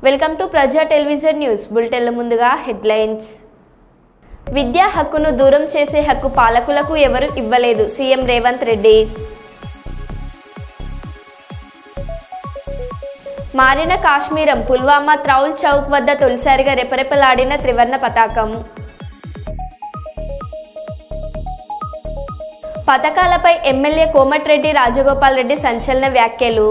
Welcome to ప్రజా television news బులెటిన్ల ముందుగా headlines. విద్యా హక్కును దూరం చేసే హక్కు పాలకులకు ఎవరు ఇవ్వలేదు సీఎం రేవంత్ రెడ్డి. మారిన కాశ్మీరం పుల్వామా త్రౌల్ చౌక్ వద్ద తొలిసారిగా రెపరెపలాడిన త్రివర్ణ పతాకం. పథకాలపై ఎమ్మెల్యే కోమటిరెడ్డి రాజగోపాల్ రెడ్డి సంచలన వ్యాఖ్యలు.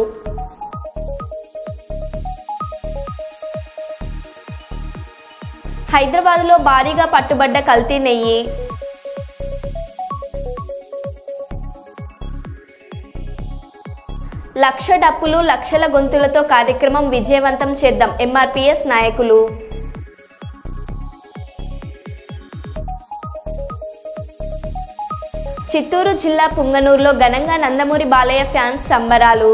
హైదరాబాద్లో భారీగా పట్టుబడ్డ కల్తీ నెయ్యి. లక్ష డప్పులు లక్షల గొంతులతో కార్యక్రమం విజయవంతం చేద్దాం ఎంఆర్పీఎస్ నాయకులు. చిత్తూరు జిల్లా పుంగనూరులో ఘనంగా నందమూరి బాలయ్య ఫ్యాన్స్ సంబరాలు.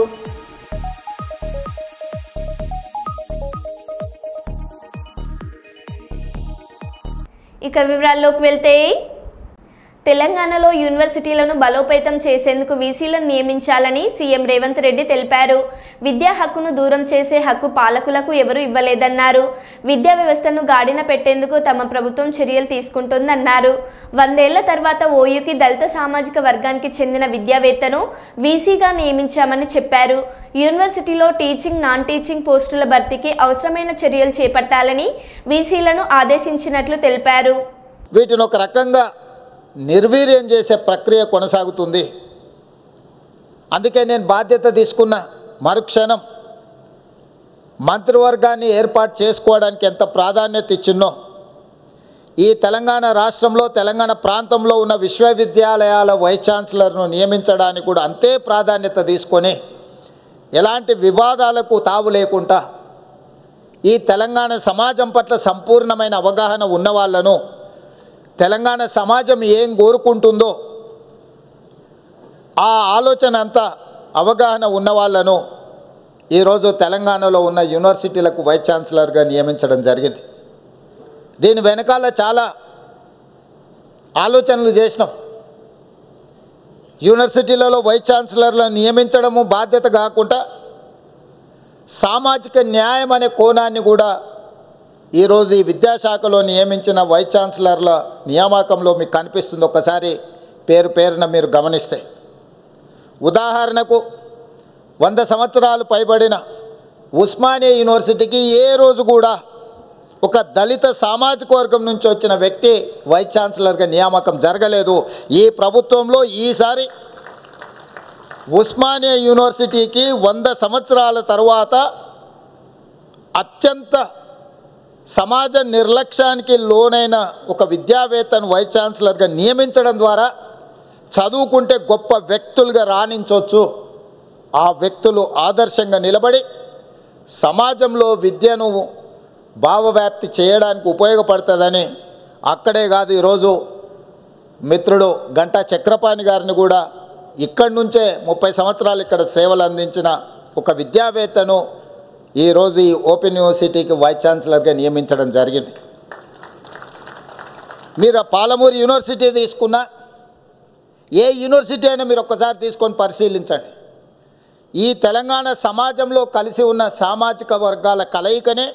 ఇక వివరాల్లోకి వెళ్తే, తెలంగాణలో యూనివర్సిటీలను బలోపేతం చేసేందుకు వీసీలను నియమించాలని సీఎం రేవంత్ రెడ్డి తెలిపారు. విద్యా హక్కును దూరం చేసే హక్కు పాలకులకు ఎవరూ ఇవ్వలేదన్నారు. విద్యా వ్యవస్థను గాడిన పెట్టేందుకు తమ ప్రభుత్వం చర్యలు తీసుకుంటుందన్నారు. 100 ఏళ్ల తర్వాత ఓయూకి దళిత సామాజిక వర్గానికి చెందిన విద్యావేత్తను వీసీగా నియమించామని చెప్పారు. యూనివర్సిటీలో టీచింగ్, నాన్ టీచింగ్ పోస్టుల భర్తీకి అవసరమైన చర్యలు చేపట్టాలని వీసీలను ఆదేశించినట్లు తెలిపారు. వీటిని ఒక రకంగా నిర్వీర్యం చేసే ప్రక్రియ కొనసాగుతుంది. అందుకే నేను బాధ్యత తీసుకున్న మరుక్షణం మంత్రివర్గాన్ని ఏర్పాటు చేసుకోవడానికి ఎంత ప్రాధాన్యత ఇచ్చినో, ఈ తెలంగాణ రాష్ట్రంలో తెలంగాణ ప్రాంతంలో ఉన్న విశ్వవిద్యాలయాల వైస్ ఛాన్సలర్ను నియమించడానికి కూడా అంతే ప్రాధాన్యత తీసుకొని ఎలాంటి వివాదాలకు తావు లేకుండా ఈ తెలంగాణ సమాజం పట్ల సంపూర్ణమైన అవగాహన ఉన్న వాళ్ళను, తెలంగాణ సమాజం ఏం కోరుకుంటుందో ఆ ఆలోచన అంతా అవగాహన ఉన్న వాళ్ళను ఈరోజు తెలంగాణలో ఉన్న యూనివర్సిటీలకు వైస్ ఛాన్సలర్గా నియమించడం జరిగింది. దీని వెనకాల చాలా ఆలోచనలు చేసినాం. యూనివర్సిటీలలో వైస్ ఛాన్సలర్లను నియమించడము బాధ్యత కాకుండా సామాజిక న్యాయం అనే కోణాన్ని కూడా ఈరోజు ఈ విద్యాశాఖలో నియమించిన వైస్ ఛాన్సలర్ల నియామకంలో మీకు కనిపిస్తుంది. ఒక్కసారి పేరున మీరు గమనిస్తే, ఉదాహరణకు 100 సంవత్సరాలు పైబడిన ఉస్మానియా యూనివర్సిటీకి ఏ రోజు కూడా ఒక దళిత సామాజిక వర్గం నుంచి వచ్చిన వ్యక్తి వైస్ ఛాన్సలర్గా నియామకం జరగలేదు. ఈ ప్రభుత్వంలో ఈసారి ఉస్మానియా యూనివర్సిటీకి 100 సంవత్సరాల తరువాత అత్యంత సమాజ నిర్లక్ష్యానికి లోనైన ఒక విద్యావేత్తను వైస్ ఛాన్సలర్గా నియమించడం ద్వారా చదువుకుంటే గొప్ప వ్యక్తులుగా రాణించవచ్చు. ఆ వ్యక్తులు ఆదర్శంగా నిలబడి సమాజంలో విద్యను భావవ్యాప్తి చేయడానికి ఉపయోగపడుతుందని, అక్కడే కాదు ఈరోజు మిత్రుడు గంటా చక్రపాణి గారిని కూడా ఇక్కడి నుంచే 30 సంవత్సరాలు ఇక్కడ సేవలు అందించిన ఒక విద్యావేత్తను ఈరోజు ఈ ఓపెన్ యూనివర్సిటీకి వైస్ ఛాన్సలర్గా నియమించడం జరిగింది. మీరు పాలమూరు యూనివర్సిటీ తీసుకున్నా, ఏ యూనివర్సిటీ అయినా మీరు ఒక్కసారి తీసుకొని పరిశీలించండి. ఈ తెలంగాణ సమాజంలో కలిసి ఉన్న సామాజిక వర్గాల కలయికనే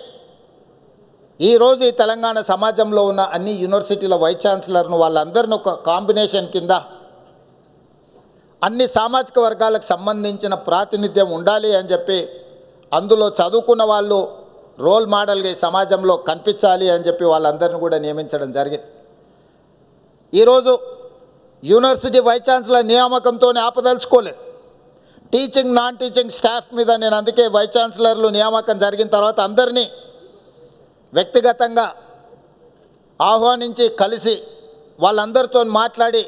ఈరోజు ఈ తెలంగాణ సమాజంలో ఉన్న అన్ని యూనివర్సిటీల వైస్ ఛాన్సలర్ను వాళ్ళందరినీ ఒక కాంబినేషన్ కింద అన్ని సామాజిక వర్గాలకు సంబంధించిన ప్రాతినిధ్యం ఉండాలి అని చెప్పి, అందులో చదువుకున్న వాళ్ళు రోల్ మోడల్గా ఈ సమాజంలో కనిపించాలి అని చెప్పి వాళ్ళందరినీ కూడా నియమించడం జరిగింది. ఈరోజు యూనివర్సిటీ వైస్ ఛాన్సలర్ నియామకంతో ఆపదలుచుకోలేదు. టీచింగ్, నాన్ టీచింగ్ స్టాఫ్ మీద నేను అందుకే వైస్ ఛాన్సలర్లు నియామకం జరిగిన తర్వాత అందరినీ వ్యక్తిగతంగా ఆహ్వానించి కలిసి వాళ్ళందరితో మాట్లాడి,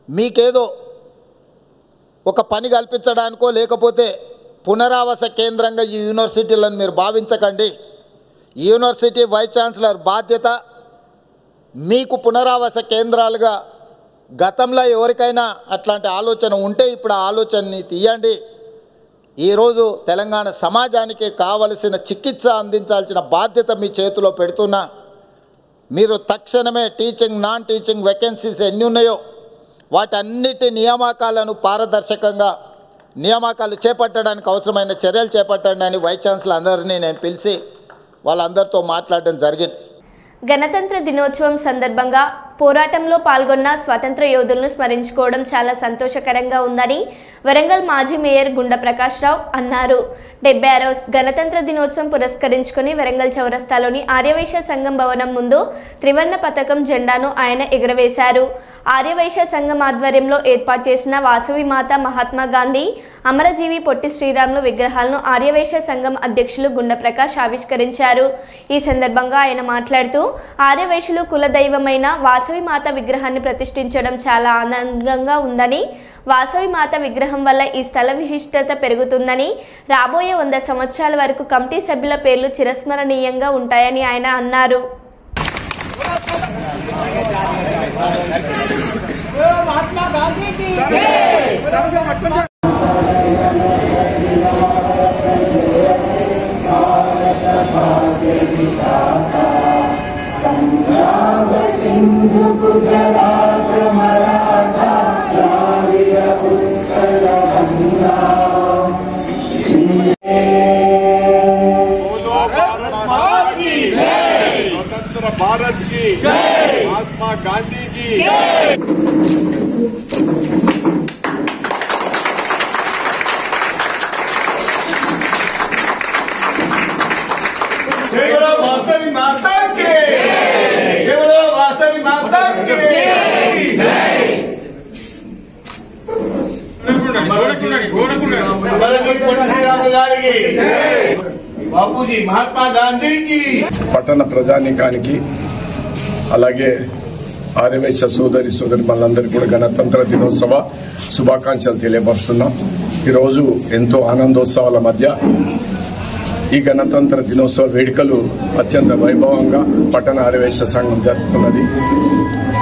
మీకేదో ఒక పని కల్పించడానికో లేకపోతే పునరావాస కేంద్రంగా ఈ యూనివర్సిటీలను మీరు భావించకండి. యూనివర్సిటీ వైస్ ఛాన్సలర్ బాధ్యత మీకు పునరావాస కేంద్రాలుగా గతంలో ఎవరికైనా అట్లాంటి ఆలోచన ఉంటే ఇప్పుడు ఆ ఆలోచనని తీయండి. ఈరోజు తెలంగాణ సమాజానికి కావలసిన చికిత్స అందించాల్సిన బాధ్యత మీ చేతిలో పెడుతున్నా. మీరు తక్షణమే టీచింగ్, నాన్ టీచింగ్ వేకెన్సీస్ ఎన్ని ఉన్నాయో వాటన్నిటి నియామకాలను పారదర్శకంగా నియామకాలు చేపట్టడానికి అవసరమైన చర్యలు చేపట్టండి అని వైస్ ఛాన్సలర్ అందరినీ నేను పిలిచి వాళ్ళందరితో మాట్లాడడం జరిగింది. గణతంత్ర దినోత్సవం సందర్భంగా పోరాటంలో పాల్గొన్న స్వాతంత్ర యోధులను స్మరించుకోవడం చాలా సంతోషకరంగా ఉందని వరంగల్ మాజీ మేయర్ గుండా ప్రకాష్ రావు అన్నారు. 76వ గణతంత్ర దినోత్సవం పురస్కరించుకుని వరంగల్ చౌరస్తాలోని ఆర్యవైశ్య సంఘం భవనం ముందు త్రివర్ణ పతాకం జెండాను ఆయన ఎగురవేశారు. ఆర్యవైశ్య సంఘం ఆధ్వర్యంలో ఏర్పాటు చేసిన వాసవి మాత, మహాత్మా గాంధీ, అమరజీవి పొట్టి శ్రీరాములు విగ్రహాలను ఆర్యవైశ్య సంఘం అధ్యక్షులు గుండా ప్రకాష్ ఆవిష్కరించారు. ఈ సందర్భంగా ఆయన మాట్లాడుతూ ఆర్యవైశ్యులు కులదైవమైన వాసవి మాత విగ్రహాన్ని ప్రతిష్ఠించడం చాలా ఆనందంగా ఉందని, వాసవి మాత విగ్రహం వల్ల ఈ స్థల విశిష్టత పెరుగుతుందని, రాబోయే 100 సంవత్సరాల వరకు కమిటీ సభ్యుల పేర్లు చిరస్మరణీయంగా ఉంటాయని ఆయన అన్నారు. भारत की महात्मा गांधी की वासवी माता के, वासवी माता के బాపూజీ మహాత్మా గాంధీకి. పట్టణ ప్రజానీకానికి అలాగే ఆర్యవైశ్య సోదరి మనందరికీ కూడా గణతంత్ర దినోత్సవ శుభాకాంక్షలు తెలియపరుస్తున్నాం. ఈరోజు ఎంతో ఆనందోత్సవాల మధ్య ఈ గణతంత్ర దినోత్సవ వేడుకలు అత్యంత వైభవంగా పట్టణ ఆర్యవైశ్య సంఘం జరుపుకున్నది.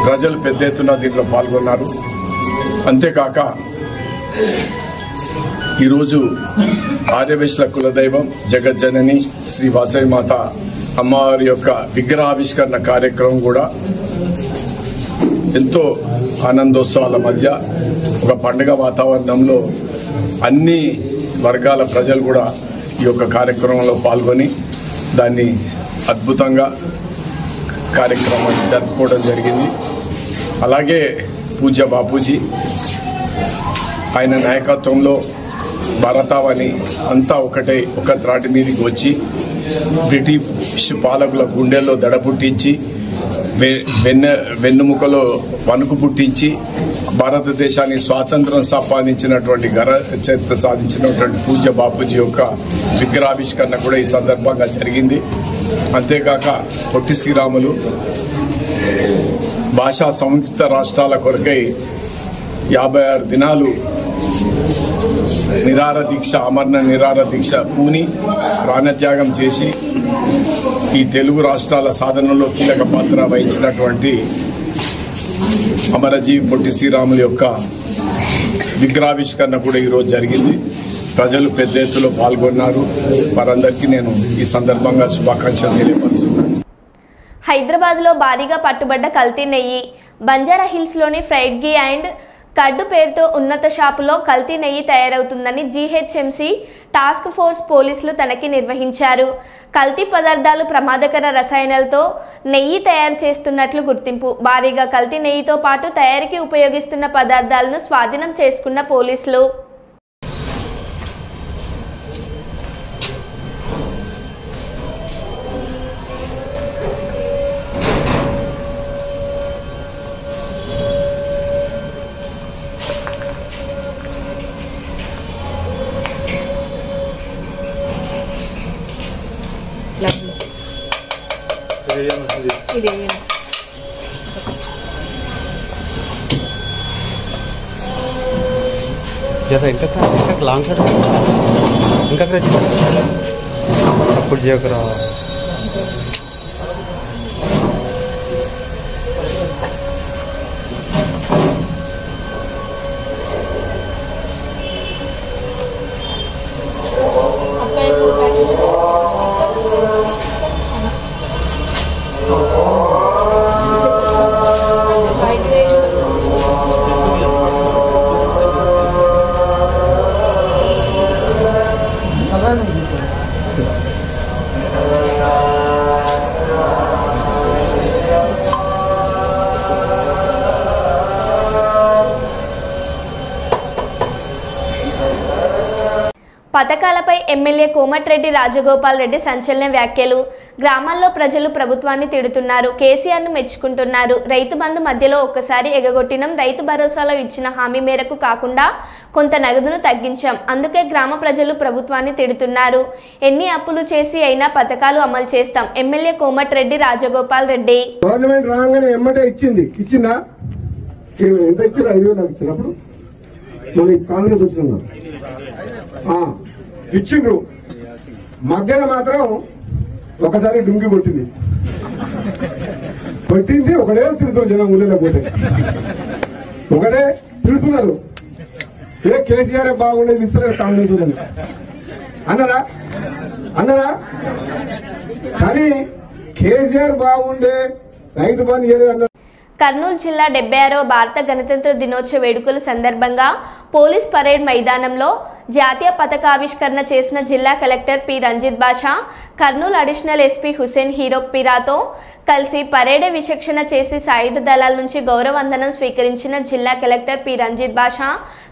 ప్రజలు పెద్ద ఎత్తున దీంట్లో పాల్గొన్నారు. అంతేకాక ఈరోజు ఆర్యవైశ్యుల కులదైవం జగజ్జనని శ్రీ వాసవి మాత అమ్మవారి యొక్క విగ్రహావిష్కరణ కార్యక్రమం కూడా ఎంతో ఆనందోత్సవాల మధ్య ఒక పండుగ వాతావరణంలో అన్ని వర్గాల ప్రజలు కూడా ఈ యొక్క కార్యక్రమంలో పాల్గొని దాన్ని అద్భుతంగా కార్యక్రమాన్ని జరుపుకోవడం జరిగింది. అలాగే పూజ్య బాపూజీ ఆయన నాయకత్వంలో భారతావని అంతా ఒక త్రాటి మీదకి వచ్చి బ్రిటిష్ పాలకుల గుండెల్లో దడ పుట్టించి వెన్నుముకలో వణుకు పుట్టించి భారతదేశానికి స్వాతంత్రం సంపాదించినటువంటి ఘన చరిత్ర సాధించినటువంటి పూజ్య బాపూజీ యొక్క విగ్రహావిష్కరణ కూడా ఈ సందర్భంగా జరిగింది. అంతేకాక పొట్టి శ్రీరాములు భాషా సంయుక్త రాష్ట్రాల కొరకై 56 దినాలు నిరాహార దీక్ష, అమరణ నిరాహార దీక్ష పూని ప్రాణత్యాగం చేసి ఈ తెలుగు రాష్ట్రాల సాధనలో కీలక పాత్ర వహించినటువంటి అమరజీవి పొట్టి శ్రీరాములు యొక్క విగ్రహావిష్కరణ కూడా ఈరోజు జరిగింది. ప్రజలు పెద్ద ఎత్తులో పాల్గొన్నారు. వారందరికీ నేను ఈ సందర్భంగా శుభాకాంక్షలు తెలియపరుస్తున్నాను. హైదరాబాద్లో భారీగా పట్టుబడ్డ కల్తీ నెయ్యి. బంజారా హిల్స్లోని ఫ్రైడ్ ఘీ అండ్ కడ్డు పేరుతో ఉన్నత షాపులో కల్తీ నెయ్యి తయారవుతుందని జీహెచ్ఎంసీ టాస్క్ ఫోర్స్ పోలీసులు తనిఖీ నిర్వహించారు. కల్తీ పదార్థాలు, ప్రమాదకర రసాయనాలతో నెయ్యి తయారు చేస్తున్నట్లు గుర్తింపు. భారీగా కల్తీ నెయ్యితో పాటు తయారీకి ఉపయోగిస్తున్న పదార్థాలను స్వాధీనం చేసుకున్న పోలీసులు ఇంకా లాంగ్ షాట్ ఇంకా అప్పుడు చేయకరా. రైతులపై ఎమ్మెల్యే కోమటిరెడ్డి రాజగోపాల్ రెడ్డి సంచలన వ్యాఖ్యలు. గ్రామాల్లో ప్రజలు ప్రభుత్వాన్ని తిడుతున్నారు, కేసీఆర్ను మెచ్చుకుంటున్నారు. రైతు బంధు మధ్యలో ఒక్కసారి ఎగగొట్టినం. రైతు భరోసాలో ఇచ్చిన హామీ మేరకు కాకుండా కొంత నగదును తగ్గించాం. అందుకే గ్రామ ప్రజలు ప్రభుత్వాన్ని తిడుతున్నారు. ఎన్ని అప్పులు చేసి అయినా పథకాలు అమలు చేస్తాం. ఎమ్మెల్యే కోమటిరెడ్డి రాజగోపాల్ రెడ్డి. గవర్నమెంట్ రాగానే ఎమ్మటే ఇచ్చిందా ఎంత ఇచ్చారు? 5,000 నాకు ఇచ్చినప్పుడు మన కాంగ్రెస్ వచ్చిన ఇచ్చిండ్రు. మధ్యన మాత్రం ఒకసారి డుంగి కొట్టింది. ఒకటే తిడుతున్నారు జనం. ఊళ్ళో పోతే ఒకటే తిడుతున్నారు. కేసీఆర్ బాగుండేది ఇస్తారు కాంగ్రెస్ అన్నరా కానీ కేసీఆర్ బాగుండే రైతు బంధు ఇవ్వలేదు అన్నారు. కర్నూలు జిల్లా 76వ భారత గణతంత్ర దినోత్సవ వేడుకల సందర్భంగా పోలీస్ పరేడ్ మైదానంలో జాతీయ పతాకావిష్కరణ చేసిన జిల్లా కలెక్టర్ పి రంజిత్ బాషా, కర్నూలు అడిషనల్ ఎస్పీ హుసేన్ హీరోక్ పిరాతో కలిసి పరేడ్ విచక్షణ చేసి సాయుధ దళాల నుంచి గౌరవవందనం స్వీకరించిన జిల్లా కలెక్టర్ పి రంజిత్ బాషా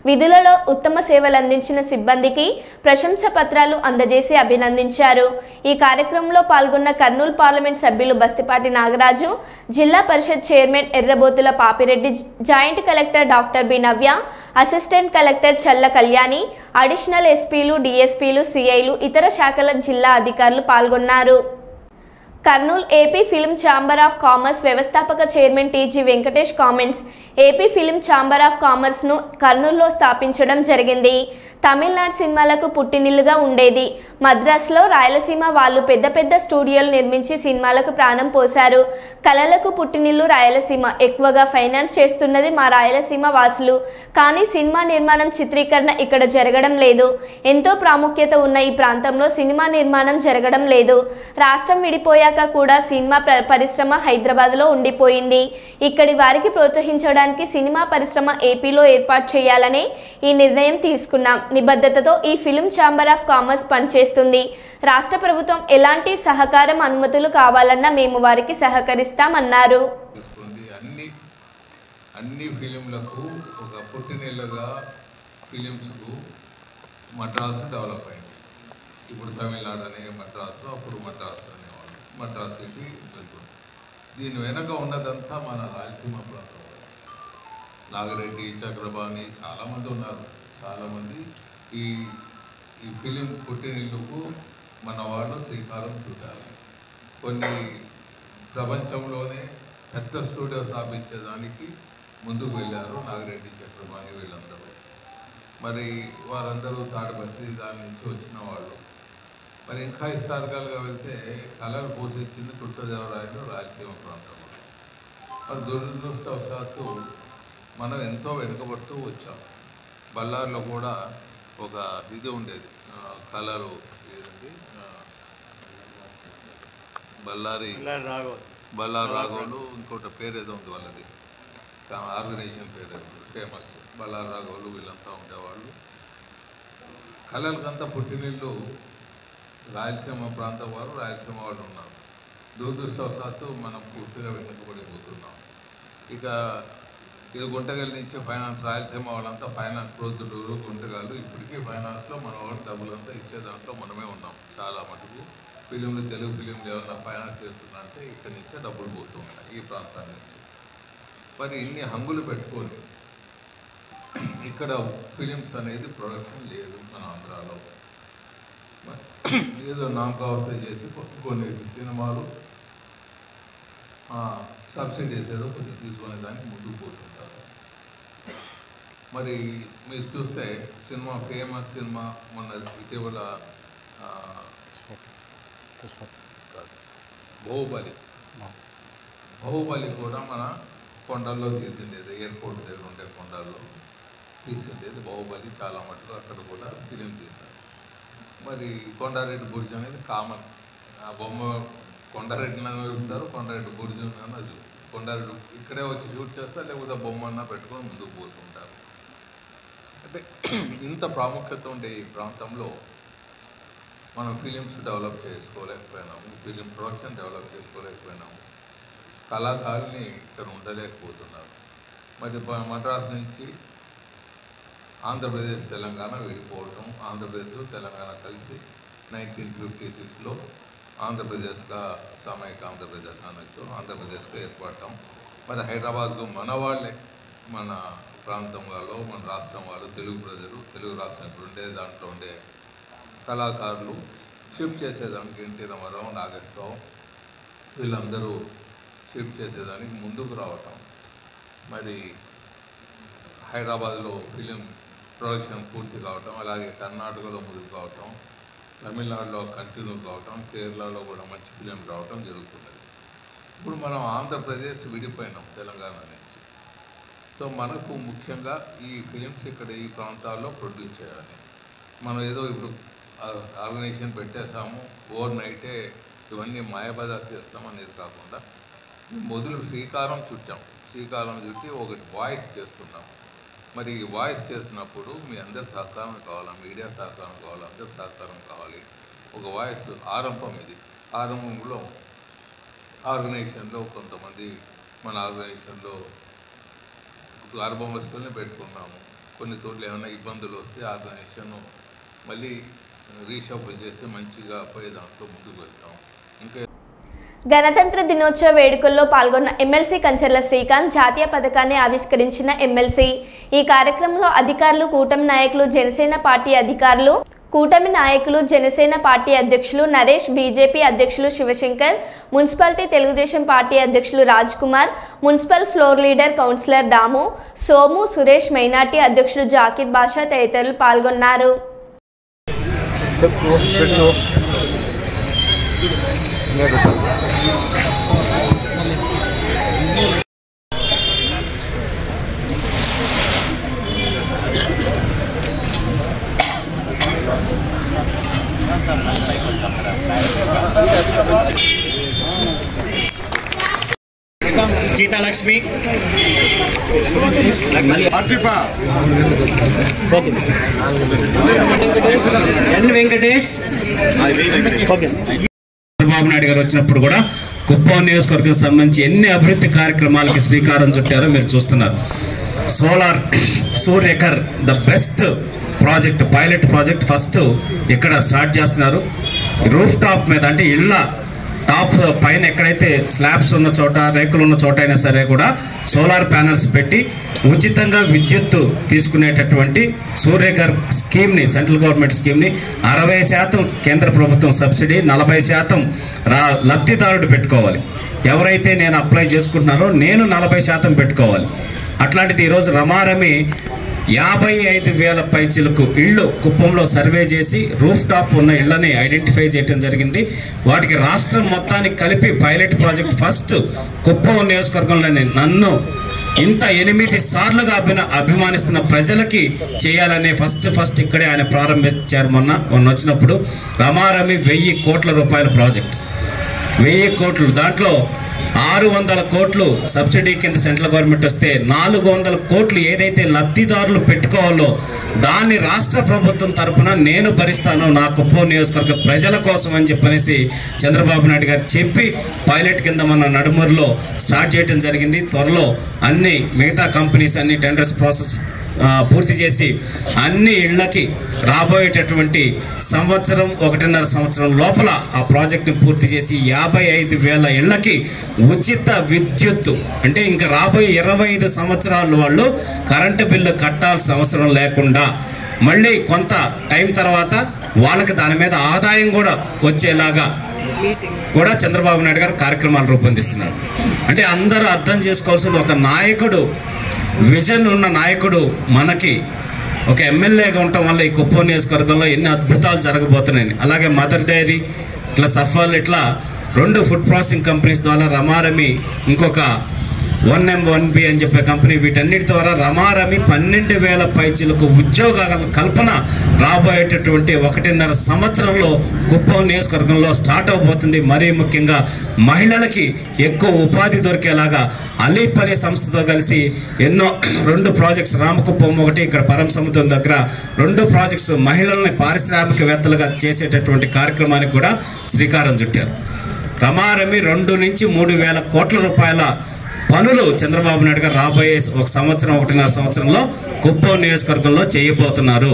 విధులలో ఉత్తమ సేవలు అందించిన సిబ్బందికి ప్రశంసా పత్రాలు అందజేసి అభినందించారు. ఈ కార్యక్రమంలో పాల్గొన్న కర్నూలు పార్లమెంట్ సభ్యులు Bastipati Nagaraju, Zilla Parishad chairman Errabothula Papireddy, joint collector doctor B Navya, assistant collector Challa Kalyani, additional ఎస్పీలు, డిఎస్పీలు, సిఐలు, ఇతర శాఖల జిల్లా అధికారులు పాల్గొన్నారు. Kurnool AP film chamber of కామర్స్ వ్యవస్థాపక chairman TG Venkatesh comments. AP film chamber of కామర్స్ను కర్నూలులో స్థాపించడం జరిగింది. తమిళనాడు సినిమాలకు పుట్టినిల్లుగా ఉండేది. మద్రాసులో రాయలసీమ వాళ్ళు పెద్ద పెద్ద స్టూడియోలు నిర్మించి సినిమాలకు ప్రాణం పోశారు. కళలకు పుట్టినిల్లు రాయలసీమ. ఎక్కువగా ఫైనాన్స్ చేస్తున్నది మా రాయలసీమ వాసులు. కానీ సినిమా నిర్మాణం, చిత్రీకరణ ఇక్కడ జరగడం లేదు. ఎంతో ప్రాముఖ్యత ఉన్న ఈ ప్రాంతంలో సినిమా నిర్మాణం జరగడం లేదు. రాష్ట్రం విడిపోయాక కూడా సినిమా పరిశ్రమ హైదరాబాద్లో ఉండిపోయింది. ఇక్కడి వారికి ప్రోత్సహించడానికి సినిమా పరిశ్రమ ఏపీలో ఏర్పాటు చేయాలని ఈ నిర్ణయం తీసుకున్నాం. నిబద్ధతతో ఈ ఫిల్మ్ ఛాంబర్ ఆఫ్ కామర్స్ పనిచేస్తుంది. రాష్ట్ర ప్రభుత్వం ఎలాంటి సహకారం, అనుమతులు కావాలన్నా మేము వారికి సహకరిస్తామన్నారు. అన్ని ఫిలింలకు ఒక పుట్టినెల్లుగా ఫిలిమ్స్కు మద్రాసు డెవలప్ అయింది. ఇప్పుడు తమిళనాడు అనే మద్రాసు, అప్పుడు మద్రాసు అనేవాళ్ళు, మద్రాసు సిటీ వెళ్తుంది. దీని వెనక ఉన్నదంతా మన రాయలసీమ ప్రాంతం. నాగిరెడ్డి, చక్రపాణి చాలామంది ఉన్నారు. చాలామంది ఈ ఫిలిం పుట్టినిల్లుకు మన వాళ్ళు శ్రీకారం చుట్టాలి. కొన్ని ప్రపంచంలోనే పెద్ద స్టూడియో స్థాపించేదానికి ముందుకు వెళ్ళారు నాగిరెడ్డి, చక్రపాణి వీళ్ళందరూ. మరి వారందరూ తాడిపత్రి దాని నుంచి వచ్చిన వాళ్ళు. మరి ఇంకా హిస్టారికల్గా వెళ్తే కళలు పోషించింది కృష్ణదేవరాయలు రాయలసీమ ప్రాంతంలో. మరి దురదృష్టవశాత్తు మనం ఎంతో వెనుకబడుతూ వచ్చాం. బళ్ళారిలో కూడా ఒక ఇది ఉండేది, కళలు ఏదండి, బళ్ళారి రాఘవులు, ఇంకోటి పేరు ఏదో ఉంది వాళ్ళది, ఆర్గనైజేషన్ పేరు ఫేమస్. బళ్ళారి రాఘవులు వీళ్ళంతా ఉండేవాళ్ళు. కళలకంతా పుట్టినిల్లు రాయలసీమ ప్రాంతం వారు, రాయలసీమ వాళ్ళు ఉన్నారు. దురదృష్టవశాత్తు మనం పూర్తిగా వెనుకబడిపోతున్నాం. ఇక ఇది గుంటగల్ నుంచి ఫైనాన్స్, రాయలసీమ వాళ్ళంతా ఫైనాన్స్, ప్రొద్దుటూరు, గుంటగల్లు, ఇప్పటికీ ఫైనాన్స్లో మన వాళ్ళు డబ్బులంతా ఇచ్చే దాంట్లో మనమే ఉన్నాం. చాలా మటుకు ఫిలింలు, తెలుగు ఫిలింలు ఏమన్నా ఫైనాన్స్ చేస్తున్నారంటే ఇక్కడి నుంచే డబ్బులు పోతూ ఉంటాయి ఈ ప్రాంతాల నుంచి. మరి ఇన్ని హంగులు పెట్టుకొని ఇక్కడ ఫిలిమ్స్ అనేది ప్రొడక్షన్ లేదు మన ఆంధ్రాలో. ఏదో నామకావస్థ చేసి కొన్ని సినిమాలు సబ్సిడీస్ ఏదో కొంచెం తీసుకునే దానికి ముందుకు పోతుంటారు. మరి మీరు చూస్తే సినిమా, ఫేమస్ సినిమా మొన్న ఇటీవల బాహుబలి కూడా మన కొండల్లో తీసిండేది, ఎయిర్పోర్ట్ దగ్గర ఉండే కొండల్లో తీసిండేది బాహుబలి. చాలా మటుకు అక్కడ కూడా ఫిలిం తీశారు. మరి కొండారెడ్డి బుర్జ్ అనేది కామన్. ఆ బొమ్మ కొండారెడ్డిని వెళ్తారు, కొండారెడ్డి బుర్జ్ అది కొండారెడ్డి ఇక్కడే వచ్చి షూట్ చేస్తారు, లేకపోతే బొమ్మన్నా పెట్టుకొని ముందుకు పోతుంటారు. అంటే ఇంత ప్రాముఖ్యత ఉండే ఈ ప్రాంతంలో మనం ఫిలిమ్స్ డెవలప్ చేసుకోలేకపోయినాము, ఫిలిం ప్రొడక్షన్ డెవలప్ చేసుకోలేకపోయినాము, కళాకారుల్ని ఇక్కడ ఉండలేకపోతున్నారు. మరి మద్రాసు నుంచి ఆంధ్రప్రదేశ్ తెలంగాణ విడిపోవటం, ఆంధ్రప్రదేశ్ తెలంగాణ కలిసి 1956లో ఆంధ్రప్రదేశ్గా సామూహిక ఆంధ్రప్రదేశ్ అనొచ్చు, ఆంధ్రప్రదేశ్గా ఏర్పడటం. మరి హైదరాబాద్కు మన వాళ్ళే, మన ప్రాంతం వాళ్ళు, మన రాష్ట్రం వాళ్ళు, తెలుగు ప్రజలు, తెలుగు రాష్ట్రం ఇప్పుడు ఉండే దాంట్లో ఉండే కళాకారులు షిఫ్ట్ చేసేదానికి ఎన్టీ రామారావు, నాగేశ్వరరావు వీళ్ళందరూ షిఫ్ట్ చేసేదానికి ముందుకు రావటం. మరి హైదరాబాద్లో ఫిలిం ప్రొడక్షన్ పూర్తి కావటం, అలాగే కర్ణాటకలో ముందుకు కావటం, తమిళనాడులో కంటిన్యూ కావటం, కేరళలో కూడా మంచి ఫిలిం రావటం జరుగుతున్నది. ఇప్పుడు మనం ఆంధ్రప్రదేశ్ విడిపోయినాం తెలంగాణ నుంచి. సో మనకు ముఖ్యంగా ఈ ఫిలిమ్స్ ఇక్కడ ఈ ప్రాంతాల్లో ప్రొడ్యూస్ చేయాలి. మనం ఏదో ఇప్పుడు ఆర్గనైజేషన్ పెట్టేసాము, ఓవర్ నైటే ఇవన్నీ మాయాబజార్ చేస్తాం అనేది కాకుండా మొదలు శ్రీకారం చుట్టి ఒకటి వాయిస్ చేస్తున్నాం. మరి ఈ వాయిస్ చేసినప్పుడు మీ అందరి సహకారం కావాలి, మీడియా సహకారం కావాలి, అందరి సహకారం కావాలి. ఒక వాయిస్ ఆరంభం ఇది. ఆరంభంలో ఆర్గనైజేషన్లో కొంతమంది మన ఆర్గనైజేషన్లో ఆరంభం వస్తువుల్ని పెట్టుకున్నాము. కొన్ని చోట్ల ఏమైనా ఇబ్బందులు వస్తే ఆర్గనైజేషన్ మళ్ళీ రీషఫుల్ చేసి మంచిగా పోయే దాంట్లో ముందుకు వెళ్తాం. ఇంకా గణతంత్ర దినోత్సవ వేడుకల్లో పాల్గొన్న ఎమ్మెల్సీ కంచర్ల శ్రీకాంత్ జాతీయ పథకాన్ని ఆవిష్కరించిన ఎమ్మెల్సీ. ఈ కార్యక్రమంలో అధికారులు, కూటమి నాయకులు, జనసేన పార్టీ అధ్యక్షులు నరేష్, బీజేపీ అధ్యక్షులు శివశంకర్, మున్సిపాలిటీ తెలుగుదేశం పార్టీ అధ్యక్షులు Raj Kumar, municipal floor leader councillor Damu, Somu, Suresh, minority అధ్యక్షులు జాకిర్ బాషా తదితరులు పాల్గొన్నారు. సీతాలక్ష్మి, ఎన్ వెంకటేష్, చంద్రబాబు నాయుడు గారు వచ్చినప్పుడు కూడా కుప్పం నియోజకవర్గం సంబంధించి ఎన్ని అభివృద్ధి కార్యక్రమాలకి శ్రీకారం చుట్టారో మీరు చూస్తున్నారు. Solar Surya Ghar the best project, pilot project first ఇక్కడ స్టార్ట్ చేస్తున్నారు. రూఫ్ టాప్ మీద అంటే ఇళ్ళ టాప్ పైన ఎక్కడైతే స్లాబ్స్ ఉన్న చోట, రేకులు ఉన్న చోట అయినా సరే కూడా సోలార్ ప్యానెల్స్ పెట్టి ఉచితంగా విద్యుత్తు తీసుకునేటటువంటి సూర్యఘర్ స్కీమ్ని, సెంట్రల్ గవర్నమెంట్ స్కీమ్ని 60% కేంద్ర ప్రభుత్వం సబ్సిడీ, 40% లబ్ధిదారుడు పెట్టుకోవాలి. ఎవరైతే నేను అప్లై చేసుకుంటున్నారో నేను 40% పెట్టుకోవాలి. అట్లాంటిది ఈరోజు రమారమి 55,000 పైచిలకు ఇళ్ళు కుప్పంలో సర్వే చేసి రూఫ్ టాప్ ఉన్న ఇళ్లని ఐడెంటిఫై చేయడం జరిగింది. వాటికి రాష్ట్రం మొత్తానికి కలిపి పైలట్ ప్రాజెక్ట్ ఫస్ట్ కుప్పం నియోజకవర్గంలోనే నన్ను ఇంత 8 సార్లుగా అభిమానిస్తున్న ప్రజలకి చేయాలనే ఫస్ట్ ఇక్కడే ఆయన ప్రారంభించారు. మొన్న వచ్చినప్పుడు రమారమి 1,000 కోట్ల రూపాయల ప్రాజెక్ట్, 1,000 కోట్లు, దాంట్లో 600 కోట్లు సబ్సిడీ కింద సెంట్రల్ గవర్నమెంట్ వస్తే 400 కోట్లు ఏదైతే లబ్ధిదారులు పెట్టుకోవాలో దాన్ని రాష్ట్ర ప్రభుత్వం తరఫున నేను భరిస్తాను నా కుప్పం నియోజకవర్గ ప్రజల కోసం అని చెప్పనేసి చంద్రబాబు నాయుడు గారు చెప్పి పైలట్ కింద మన నడుమూరులో స్టార్ట్ చేయడం జరిగింది. త్వరలో అన్ని మిగతా కంపెనీస్ అన్ని టెండర్స్ ప్రాసెస్ పూర్తి చేసి అన్ని ఇళ్లకి రాబోయేటటువంటి 1.5 సంవత్సరం లోపల ఆ ప్రాజెక్ట్ని పూర్తి చేసి 55,000 ఇళ్లకి ఉచిత విద్యుత్తు, అంటే ఇంకా రాబోయే 25 సంవత్సరాలు వాళ్ళు కరెంటు బిల్లు కట్టాల్సిన అవసరం లేకుండా మళ్ళీ కొంత టైం తర్వాత వాళ్ళకి దాని మీద ఆదాయం కూడా వచ్చేలాగా కూడా చంద్రబాబు నాయుడు గారు కార్యక్రమాలు రూపొందిస్తున్నారు. అంటే అందరూ అర్థం చేసుకోవాల్సింది, ఒక నాయకుడు, విజన్ ఉన్న నాయకుడు మనకి ఒక ఎమ్మెల్యేగా ఉండటం వల్ల ఈ కుప్పం నియోజకవర్గంలో ఎన్ని అద్భుతాలు జరగబోతున్నాయి. అలాగే మదర్ డైరీ, ఇట్లా సఫల్, ఇట్లా 2 ఫుడ్ ప్రాసెసింగ్ కంపెనీస్ ద్వారా రమారమి, ఇంకొక 1M1B అని చెప్పే కంపెనీ, వీటన్నిటి ద్వారా రమారమి 12,000 పైచిలకు ఉద్యోగాల కల్పన రాబోయేటటువంటి 1.5 సంవత్సరంలో కుప్పం నియోజకవర్గంలో స్టార్ట్ అవబోతుంది. మరీ ముఖ్యంగా మహిళలకి ఎక్కువ ఉపాధి దొరికేలాగా అలీప్ అనే సంస్థతో కలిసి ఎన్నో 2 ప్రాజెక్ట్స్, రామకుప్పం ఒకటి, ఇక్కడ పరం సముద్రం దగ్గర 2 ప్రాజెక్ట్స్ మహిళల్ని పారిశ్రామికవేత్తలుగా చేసేటటువంటి కార్యక్రమానికి కూడా శ్రీకారం చుట్టారు. రమారమి 2 నుంచి 3,000 కోట్ల రూపాయల పనులు చంద్రబాబు నాయుడు గారు రాబోయే ఒక సంవత్సరం 1.5 సంవత్సరంలో కుప్పం నియోజకవర్గంలో చేయబోతున్నారు.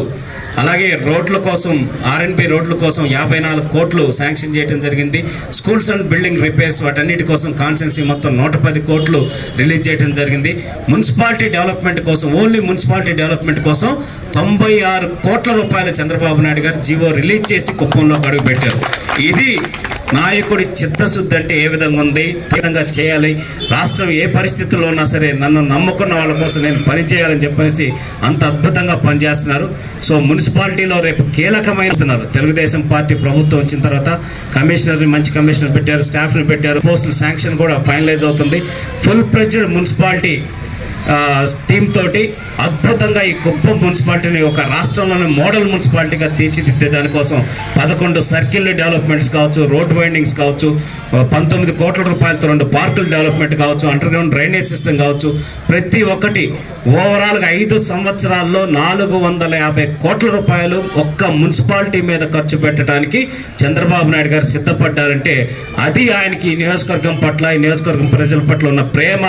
అలాగే రోడ్ల కోసం R&B రోడ్ల కోసం 54 కోట్లు శాంక్షన్ చేయడం జరిగింది. స్కూల్స్ అండ్ బిల్డింగ్ రిపేర్స్ వాటన్నిటి కోసం కాన్స్టెన్సీ మొత్తం 110 కోట్లు రిలీజ్ చేయడం జరిగింది. మున్సిపాలిటీ డెవలప్మెంట్ కోసం ఓన్లీ మున్సిపాలిటీ డెవలప్మెంట్ కోసం 96 కోట్ల రూపాయలు చంద్రబాబు నాయుడు గారు జీవో రిలీజ్ చేసి కుప్పంలో అడుగు పెట్టారు. ఇది నాయకుడి చిత్తశుద్ధి అంటే ఏ విధంగా ఉంది, ఏ విధంగా చేయాలి, రాష్ట్రం ఏ పరిస్థితుల్లో ఉన్నా సరే నన్ను నమ్ముకున్న వాళ్ళ కోసం నేను పని చేయాలని చెప్పనేసి అంత అద్భుతంగా పనిచేస్తున్నారు. సో మున్సిపాలిటీలో రేపు కీలకమైన తెలుగుదేశం పార్టీ ప్రభుత్వం వచ్చిన తర్వాత కమిషనర్ని మంచి కమిషనర్ పెట్టారు, స్టాఫ్ని పెట్టారు, పోస్టుల శాంక్షన్ కూడా ఫైనలైజ్ అవుతుంది. ఫుల్ ఫ్లెడ్జ్డ్ మున్సిపాలిటీ టీమ్ తోటి అద్భుతంగా ఈ కుప్పం మున్సిపాలిటీని ఒక రాష్ట్రంలోని మోడల్ మున్సిపాలిటీగా తీర్చిదిద్దే దానికోసం 11 సర్కిల్ డెవలప్మెంట్స్ కావచ్చు, రోడ్ వైండింగ్స్ కావచ్చు, 19 కోట్ల రూపాయలతో 2 పార్కుల డెవలప్మెంట్ కావచ్చు, అండర్ గ్రౌండ్ డ్రైనేజ్ సిస్టమ్ కావచ్చు, ప్రతి ఒక్కటి ఓవరాల్గా 5 సంవత్సరాల్లో 450 కోట్ల రూపాయలు ఒక్క మున్సిపాలిటీ మీద ఖర్చు పెట్టడానికి చంద్రబాబు నాయుడు గారు సిద్ధపడ్డారంటే అది ఆయనకి ఈ నియోజకవర్గం పట్ల, ఈ నియోజకవర్గం ప్రజల పట్ల ఉన్న ప్రేమ,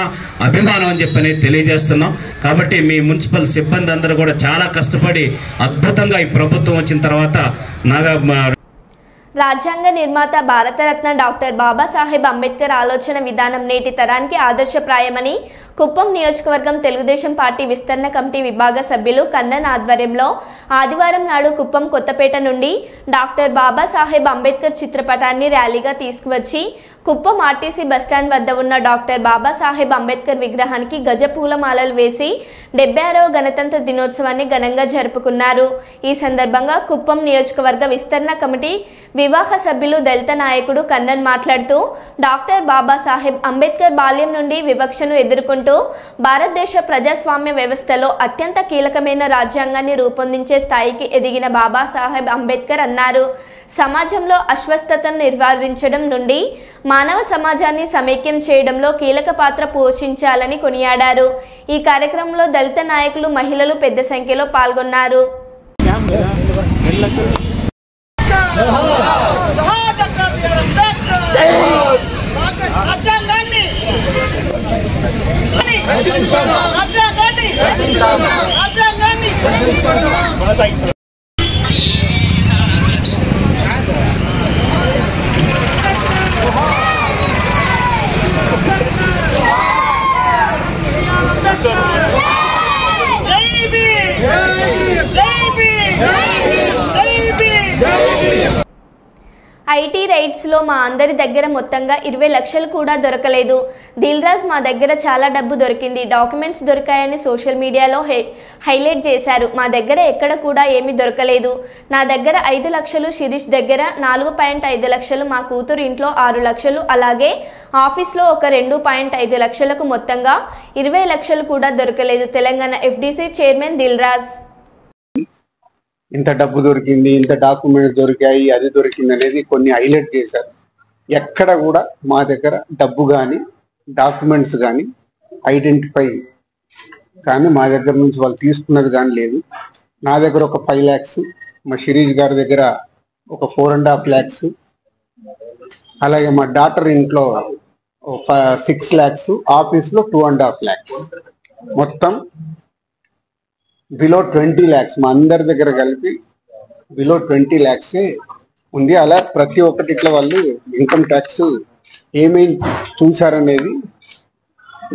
అభిమానం అని చెప్పి తెలియజేస్తున్నాం. కాబట్టి మీ మున్సిపల్ సిబ్బంది అందరూ కూడా చాలా కష్టపడి అద్భుతంగా ఈ ప్రభుత్వం వచ్చిన తర్వాత రాజ్యాంగ నిర్మాత భారతరత్న డాక్టర్ బాబాసాహెబ్ అంబేద్కర్ ఆలోచన విధానం నేటి తరానికి ఆదర్శప్రాయమని కుప్పం నియోజకవర్గం తెలుగుదేశం పార్టీ విస్తరణ కమిటీ విభాగ సభ్యులు కన్నన్ ఆధ్వర్యంలో ఆదివారం నాడు కుప్పం కొత్తపేట నుండి డాక్టర్ బాబాసాహెబ్ అంబేద్కర్ చిత్రపటాన్ని ర్యాలీగా తీసుకువచ్చి కుప్పం ఆర్టీసీ బస్టాండ్ వద్ద ఉన్న డాక్టర్ బాబాసాహెబ్ అంబేద్కర్ విగ్రహానికి గజ పూలమాలలు వేసి 76వ గణతంత్ర దినోత్సవాన్ని ఘనంగా జరుపుకున్నారు. ఈ సందర్భంగా కుప్పం నియోజకవర్గ విస్తరణ కమిటీ వివాహ సభ్యులు దళిత నాయకుడు కన్నన్ మాట్లాడుతూ డాక్టర్ బాబాసాహెబ్ అంబేద్కర్ బాల్యం నుండి వివక్షను ఎదుర్కొంటూ భారతదేశ ప్రజాస్వామ్య వ్యవస్థలో అత్యంత కీలకమైన రాజ్యాంగాన్ని రూపొందించే స్థాయికి ఎదిగిన బాబాసాహెబ్ అంబేద్కర్ అన్నారు. సమాజంలో అస్వస్థతను నివారించడం నుండి మానవ సమాజాన్ని సమైక్యం చేయడంలో కీలక పాత్ర పోషించాలని కొనియాడారు. ఈ కార్యక్రమంలో దళిత నాయకులు, మహిళలు పెద్ద సంఖ్యలో పాల్గొన్నారు. ఐటీ రైడ్స్లో మా అందరి దగ్గర మొత్తంగా 20 లక్షలు కూడా దొరకలేదు. దిల్రాజ్ మా దగ్గర చాలా డబ్బు దొరికింది, డాక్యుమెంట్స్ దొరికాయని సోషల్ మీడియాలో హైలైట్ చేశారు. మా దగ్గర ఎక్కడ కూడా ఏమీ దొరకలేదు. నా దగ్గర 5 లక్షలు, శిరీష్ దగ్గర 4.5 లక్షలు, మా కూతురు ఇంట్లో 6 లక్షలు, అలాగే ఆఫీస్లో ఒక 2.5 లక్షలకు మొత్తంగా 20 లక్షలు కూడా దొరకలేదు. Telangana FDC chairman Dilraj. ఇంత డబ్బు దొరికింది, ఇంత డాక్యుమెంట్స్ దొరికాయి, అది దొరికింది అనేది కొన్ని హైలైట్ చేశారు. ఎక్కడ కూడా మా దగ్గర డబ్బు కానీ డాక్యుమెంట్స్ కానీ ఐడెంటిఫై కానీ మా దగ్గర నుంచి వాళ్ళు తీసుకున్నది కానీ లేదు. నా దగ్గర ఒక 5 lakhs, మా శిరీష్ గారి దగ్గర ఒక 4.5 lakhs, అలాగే మా డాటర్ ఇంట్లో 6 lakhs, ఆఫీస్లో 2.5 lakhs, మొత్తం బిలో 20 lakhs. మా అందరి దగ్గర కలిపి బిలో 20 lakhs ఉంది. అలా ప్రతి ఒక్కటి ఇట్లా వాళ్ళు ఇన్కమ్ ట్యాక్స్ ఏమేమి చూసారనేది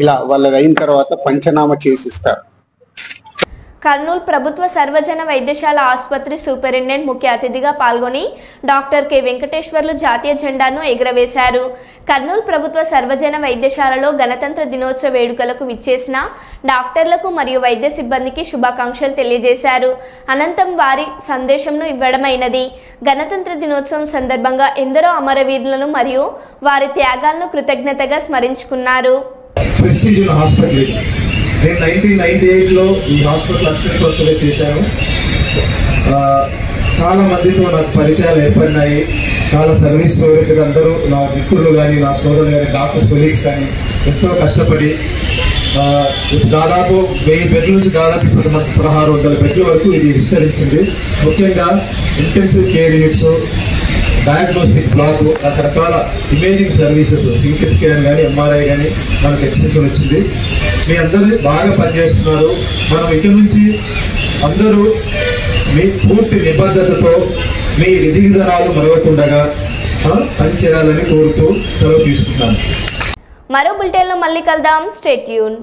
ఇలా వాళ్ళది అయిన తర్వాత పంచనామా చేసిస్తారు. కర్నూలు ప్రభుత్వ సర్వజన వైద్యశాల ఆసుపత్రి సూపరింటెండెంట్ ముఖ్య అతిథిగా పాల్గొని డాక్టర్ కె వెంకటేశ్వర్లు జాతీయ జెండాను ఎగురవేశారు. కర్నూలు ప్రభుత్వ సర్వజన వైద్యశాలలో గణతంత్ర దినోత్సవ వేడుకలకు విచ్చేసిన డాక్టర్లకు మరియు వైద్య సిబ్బందికి శుభాకాంక్షలు తెలియజేశారు. అనంతరం వారి సందేశంను ఇవ్వడమైనది. గణతంత్ర దినోత్సవం సందర్భంగా ఎందరో అమరవీరులను మరియు వారి త్యాగాలను కృతజ్ఞతగా స్మరించుకున్నారు. నేను 1998లో ఈ హాస్పిటల్ అసిస్టెంట్ ప్రొఫెసర్గా చేశాను. చాలా మందితో నాకు పరిచయాలు ఏర్పడినాయి. చాలా సర్వీస్ ఓరియంటెడ్ అందరూ నా మిత్రులు కానీ, నా సోదరులు కానీ, డాక్టర్స్ కొలీగ్స్ కానీ ఎంతో కష్టపడి దాదాపు 1000 బెడ్ల నుంచి దాదాపు ఇప్పుడు మనకు 1600 బెడ్ల వరకు ఇది విస్తరించింది. ముఖ్యంగా intensive care units, diagnostic black, రకరకాల ఇమేజింగ్ సర్వీసెస్, సిటీ స్కాన్ కానీ ఎంఆర్ఐ కానీ మనకు ఎక్స్టెన్షన్ వచ్చింది. మీ అందరూ బాగా పనిచేస్తున్నారు. మనం ఇక నుంచి అందరూ మీ పూర్తి నిబద్ధతతో మీ విధి విధానాలు మరవకుండా పనిచేయాలని కోరుతూ సెలవు తీసుకుంటాను. మరో బులెటిన్లో మళ్ళీ కలుద్దాం. Stay tune.